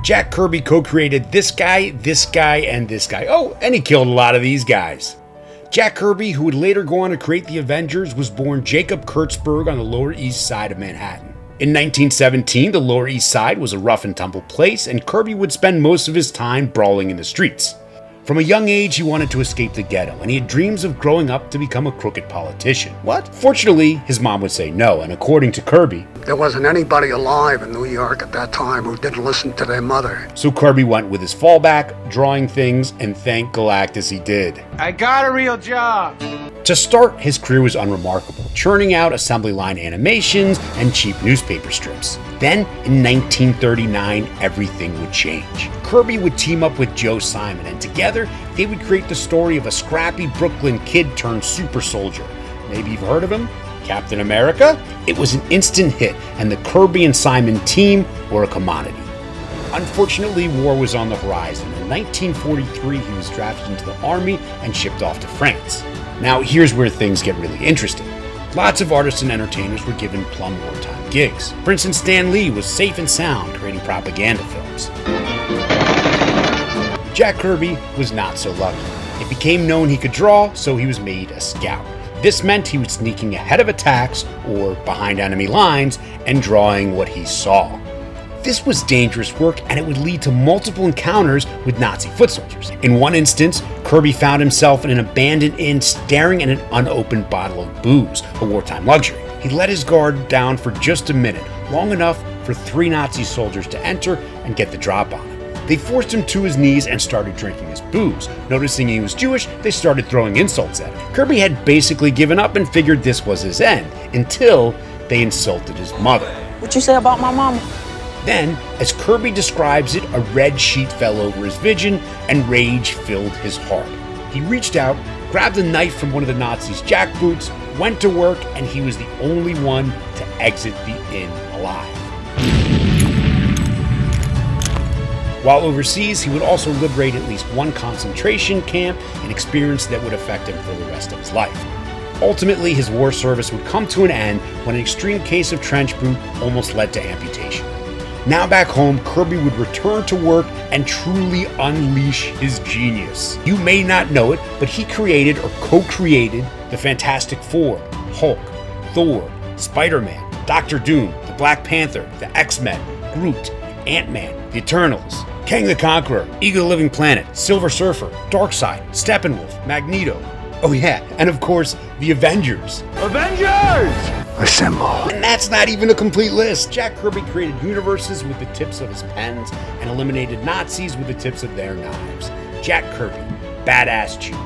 Jack Kirby co-created this guy, and this guy. Oh, and he killed a lot of these guys. Jack Kirby, who would later go on to create the Avengers, was born Jacob Kurtzburg on the Lower East Side of Manhattan. In 1917, the Lower East Side was a rough and tumble place, and Kirby would spend most of his time brawling in the streets. From a young age, he wanted to escape the ghetto, and he had dreams of growing up to become a crooked politician. What? Fortunately, his mom would say no, and according to Kirby, there wasn't anybody alive in New York at that time who didn't listen to their mother. So Kirby went with his fallback, drawing things, and thank Galactus he did. I got a real job! To start, his career was unremarkable, churning out assembly line animations and cheap newspaper strips. Then, in 1939, everything would change. Kirby would team up with Joe Simon, and together, they would create the story of a scrappy Brooklyn kid turned super soldier. Maybe you've heard of him? Captain America? It was an instant hit, and the Kirby and Simon team were a commodity. Unfortunately, war was on the horizon. In 1943, he was drafted into the army and shipped off to France. Now, here's where things get really interesting. Lots of artists and entertainers were given plum wartime gigs. For instance, Stan Lee was safe and sound creating propaganda films. Jack Kirby was not so lucky. It became known he could draw, so he was made a scout. This meant he was sneaking ahead of attacks or behind enemy lines and drawing what he saw. This was dangerous work, and it would lead to multiple encounters with Nazi foot soldiers. In one instance, Kirby found himself in an abandoned inn staring at an unopened bottle of booze, a wartime luxury. He let his guard down for just a minute, long enough for 3 Nazi soldiers to enter and get the drop on him. They forced him to his knees and started drinking his booze. Noticing he was Jewish, they started throwing insults at him. Kirby had basically given up and figured this was his end, until they insulted his mother. What you say about my mama? Then, as Kirby describes it, a red sheet fell over his vision and rage filled his heart. He reached out, grabbed a knife from one of the Nazis' jackboots, went to work, and he was the only one to exit the inn alive. While overseas, he would also liberate at least one concentration camp, an experience that would affect him for the rest of his life. Ultimately, his war service would come to an end when an extreme case of trench boot almost led to amputation. Now back home, Kirby would return to work and truly unleash his genius. You may not know it, but he created or co-created the Fantastic Four, Hulk, Thor, Spider-Man, Doctor Doom, the Black Panther, the X-Men, Groot, Ant-Man, the Eternals, Kang the Conqueror, Eagle the Living Planet, Silver Surfer, Darkseid, Steppenwolf, Magneto. Oh yeah, and of course, the Avengers. Avengers! Assemble. And that's not even a complete list. Jack Kirby created universes with the tips of his pens and eliminated Nazis with the tips of their knives. Jack Kirby, badass Jew.